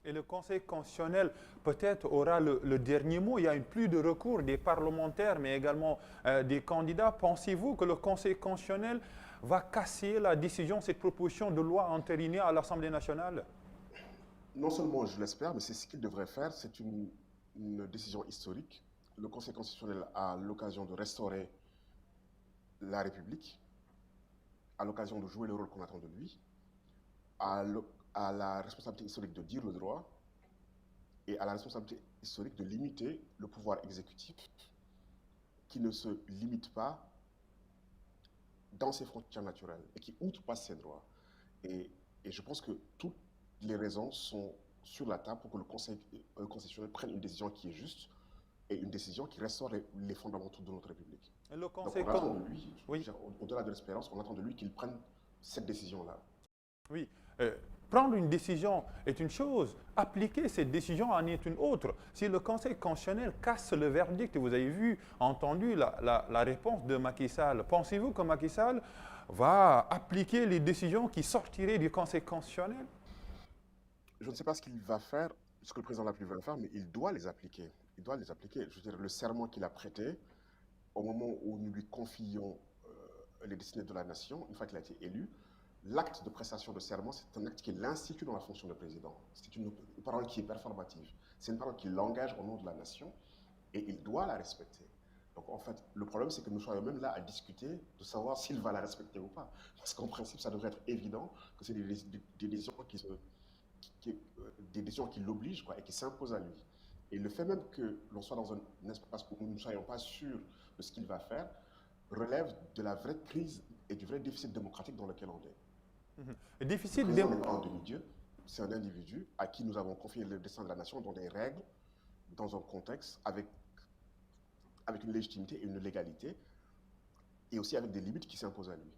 Et le Conseil constitutionnel peut-être aura le dernier mot. Il y a plus de recours des parlementaires, mais également des candidats. Pensez-vous que le Conseil constitutionnel va casser la décision, cette proposition de loi entérinée à l'Assemblée nationale? Non seulement je l'espère, mais c'est ce qu'il devrait faire. C'est une décision historique. Le Conseil constitutionnel a l'occasion de restaurer la République, a l'occasion de jouer le rôle qu'on attend de lui, a, a la responsabilité historique de dire le droit et a la responsabilité historique de limiter le pouvoir exécutif qui ne se limite pas dans ses frontières naturelles et qui outrepasse ses droits. Et, et je pense que toutes les raisons sont sur la table pour que le Conseil constitutionnel prenne une décision qui est juste et une décision qui restaure les fondamentaux de notre République. Et le Donc Conseil... on attend de lui, Oui. au-delà de l'espérance, on attend de lui qu'il prenne cette décision-là. Oui, prendre une décision est une chose, appliquer cette décision en est une autre. Si le Conseil constitutionnel casse le verdict, vous avez vu, entendu la réponse de Macky Sall, pensez-vous que Macky Sall va appliquer les décisions qui sortiraient du Conseil constitutionnel? Je ne sais pas ce qu'il va faire, ce que le président de la République va faire, mais il doit les appliquer. Il doit les appliquer. Je veux dire, le serment qu'il a prêté, au moment où nous lui confions les destinées de la nation, une fois qu'il a été élu, l'acte de prestation de serment, c'est un acte qui l'institue dans la fonction de président. C'est une parole qui est performative. C'est une parole qui l'engage au nom de la nation et il doit la respecter. Donc en fait, le problème, c'est que nous soyons même là à discuter de savoir s'il va la respecter ou pas. Parce qu'en principe, ça devrait être évident que c'est des décisions des décisions qui l'obligent et qui s'imposent à lui. Et le fait même que l'on soit dans un espace où nous ne soyons pas sûrs de ce qu'il va faire relève de la vraie crise et du vrai déficit démocratique dans lequel on est. Le Déficit président dé... n'est pas un demi-dieu, c'est un individu à qui nous avons confié le destin de la nation dans des règles, dans un contexte, avec une légitimité et une légalité, et aussi avec des limites qui s'imposent à lui.